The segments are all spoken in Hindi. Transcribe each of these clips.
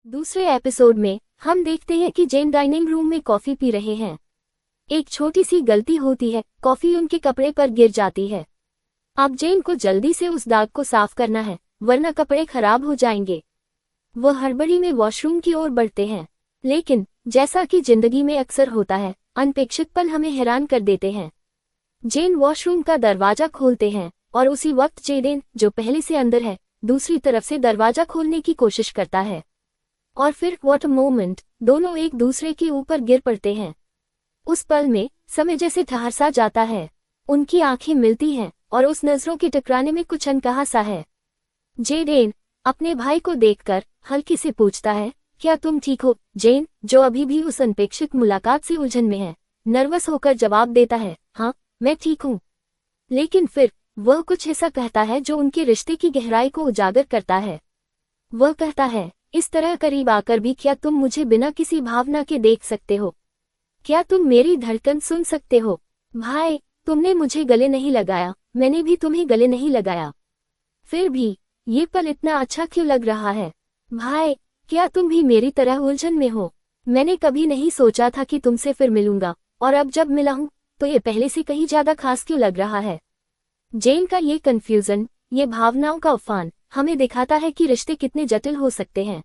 दूसरे एपिसोड में हम देखते हैं कि जेन डाइनिंग रूम में कॉफी पी रहे हैं। एक छोटी सी गलती होती है, कॉफी उनके कपड़े पर गिर जाती है। अब जेन को जल्दी से उस दाग को साफ करना है, वरना कपड़े खराब हो जाएंगे। वह हड़बड़ी में वॉशरूम की ओर बढ़ते हैं, लेकिन जैसा कि जिंदगी में अक्सर होता है, अनपेक्षित पल हमें हैरान कर देते हैं। जेन वॉशरूम का दरवाजा खोलते हैं और उसी वक्त जेडेन, जो पहले से अंदर है, दूसरी तरफ से दरवाजा खोलने की कोशिश करता है। और फिर व्हाट अ मोमेंट, दोनों एक दूसरे के ऊपर गिर पड़ते हैं। उस पल में समय जैसे ठहर सा जाता है। उनकी आंखें मिलती हैं और उस नजरों के टकराने में कुछ अनकहा सा है। जेडेन अपने भाई को देखकर हल्के से पूछता है, क्या तुम ठीक हो? जेन, जो अभी भी उस अनपेक्षित मुलाकात से उलझन में है, नर्वस होकर जवाब देता है, हाँ मैं ठीक हूँ। लेकिन फिर वह कुछ ऐसा कहता है जो उनके रिश्ते की गहराई को उजागर करता है। वह कहता है, इस तरह करीब आकर भी क्या तुम मुझे बिना किसी भावना के देख सकते हो? क्या तुम मेरी धड़कन सुन सकते हो? भाई, तुमने मुझे गले नहीं लगाया, मैंने भी तुम्हें गले नहीं लगाया। फिर भी ये पल इतना अच्छा क्यों लग रहा है? भाई, क्या तुम भी मेरी तरह उलझन में हो? मैंने कभी नहीं सोचा था कि तुमसे फिर मिलूंगा, और अब जब मिला हूं तो ये पहले से कहीं ज्यादा खास क्यों लग रहा है? जेन का ये कंफ्यूजन, ये भावनाओं का उफान हमें दिखाता है कि रिश्ते कितने जटिल हो सकते हैं।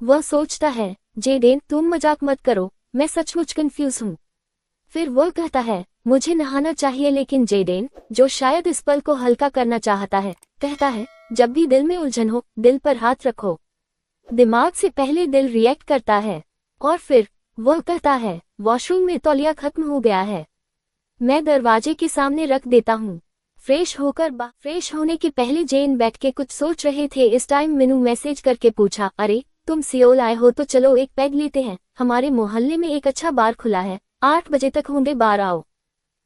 वह सोचता है, जेडेन तुम मजाक मत करो, मैं सचमुच कंफ्यूज हूँ। फिर वह कहता है, मुझे नहाना चाहिए। लेकिन जेडेन, जो शायद इस पल को हल्का करना चाहता है, कहता है, जब भी दिल में उलझन हो, दिल पर हाथ रखो। दिमाग से पहले दिल रिएक्ट करता है। और फिर वह कहता है, वॉशरूम में तौलिया खत्म हो गया है, मैं दरवाजे के सामने रख देता हूँ। फ्रेश होने के पहले जेन बैठ के कुछ सोच रहे थे। इस टाइम मीनू मैसेज करके पूछा, अरे तुम सियोल आए हो तो चलो एक पैग लेते हैं, हमारे मोहल्ले में एक अच्छा बार खुला है, 8 बजे तक होंगे, बार आओ।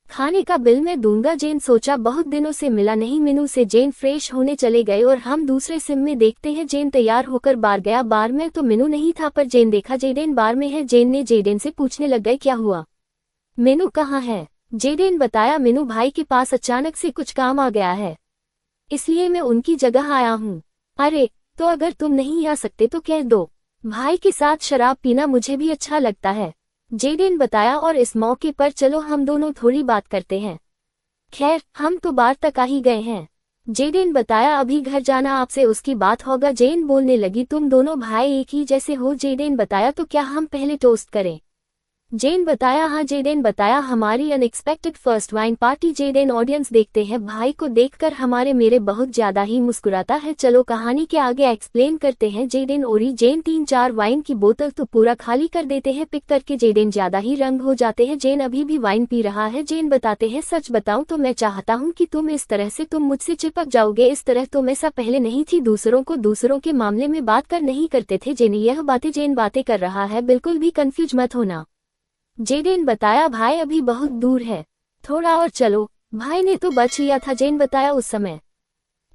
खाने का बिल मैं दूंगा। जेन सोचा, बहुत दिनों से मिला नहीं मीनू से। जेन फ्रेश होने चले गए और हम दूसरे सिम में देखते हैं जेन तैयार होकर बार गया। बार में तो मीनू नहीं था, पर जेन देखा जेडेन बार में है। जेन ने जेडेन से पूछने लग गए, क्या हुआ, मीनू कहाँ है? जेडेन बताया, मीनू भाई के पास अचानक से कुछ काम आ गया है, इसलिए मैं उनकी जगह आया हूँ। अरे तो अगर तुम नहीं आ सकते तो कह दो, भाई के साथ शराब पीना मुझे भी अच्छा लगता है, जेडेन बताया। और इस मौके पर चलो हम दोनों थोड़ी बात करते हैं। खैर हम तो बार तक आ ही गए हैं, जेडेन बताया, अभी घर जाना आपसे उसकी बात होगा। जेन बोलने लगी, तुम दोनों भाई एक ही जैसे हो। जेडेन बताया, तो क्या हम पहले टोस्ट करें? जेन बताया, हाँ। जेडेन बताया, हमारी unexpected first wine party. Jayden audience देखते हैं, भाई को देखकर हमारे मेरे बहुत ज्यादा ही मुस्कुराता है। चलो कहानी के आगे एक्सप्लेन करते हैं। जेडेन ओरी जेन 3-4 वाइन की बोतल तो पूरा खाली कर देते हैं। पिक करके जेडेन ज्यादा ही रंग हो जाते हैं। जेन अभी भी वाइन पी रहा है। जेन बताते हैं, सच बताऊं तो मैं चाहता हूं कि तुम इस तरह से तुम मुझसे चिपक जाओगे। इस तरह तो मैं सा पहले नहीं थी, दूसरों के मामले में बात कर नहीं करते थे। जेन यह बातें जेन बातें कर रहा है, बिल्कुल भी कंफ्यूज मत होना। जेडेन बताया, भाई अभी बहुत दूर है, थोड़ा और चलो। भाई ने तो बच लिया था। जेन बताया, उस समय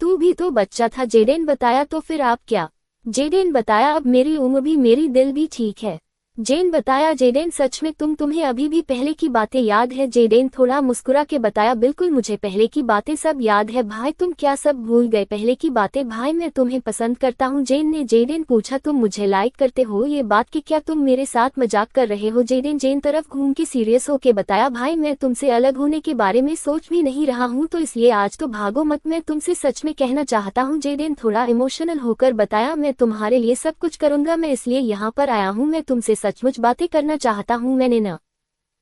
तू भी तो बच्चा था। जेडेन बताया, तो फिर आप क्या? जेडेन बताया, अब मेरी उम्र भी, मेरी दिल भी ठीक है। जेन बताया, जेडेन सच में तुम्हें अभी भी पहले की बातें याद है? जेडेन थोड़ा मुस्कुरा के बताया, बिल्कुल मुझे पहले की बातें सब याद है। भाई तुम क्या सब भूल गए पहले की बातें? भाई मैं तुम्हें पसंद करता हूँ। जेडेन पूछा, तुम मुझे लाइक करते हो? ये बात कि क्या तुम मेरे साथ मजाक कर रहे हो? जेन तरफ घूम के सीरियस होके बताया, भाई मैं तुमसे अलग होने के बारे में सोच भी नहीं रहा हूँ, तो इसलिए आज तो भागो मत, मैं तुमसे सच में कहना चाहता हूँ। जेडेन थोड़ा इमोशनल होकर बताया, मैं तुम्हारे लिए सब कुछ करूंगा, मैं इसलिए यहाँ पर आया हूँ, मैं तुमसे सचमुच बातें करना चाहता हूँ। मैंने न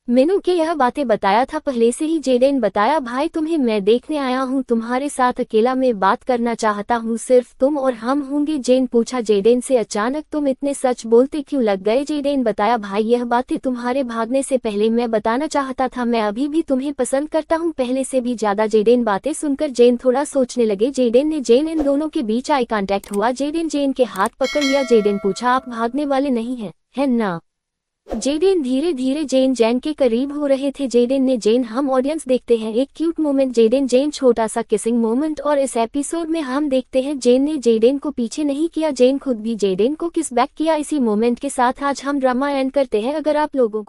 मीनू के यह बातें बताया था पहले से ही। जेडेन बताया, भाई तुम्हें मैं देखने आया हूँ, तुम्हारे साथ अकेला में बात करना चाहता हूँ, सिर्फ तुम और हम होंगे। जेन पूछा जेडेन से, अचानक तुम इतने सच बोलते क्यों लग गए? जेडेन बताया, भाई यह बातें तुम्हारे भागने से पहले मैं बताना चाहता था, मैं अभी भी तुम्हें पसंद करता हूँ, पहले से भी ज्यादा। जेडेन बातें सुनकर जेन थोड़ा सोचने लगे। जेडेन इन दोनों के बीच आई कांटेक्ट हुआ। जेन के हाथ पकड़ लिया। जेडेन पूछा, आप भागने वाले नहीं हैं, है ना? जेडेन धीरे धीरे जेन के करीब हो रहे थे। जेन हम ऑडियंस देखते हैं एक क्यूट मोमेंट, जेन छोटा सा किसिंग मोमेंट। और इस एपिसोड में हम देखते हैं जेन ने जेडेन को पीछे नहीं किया, जेन खुद भी जेडेन को किस बैक किया। इसी मोमेंट के साथ आज हम ड्रामा एंड करते हैं। अगर आप लोगों को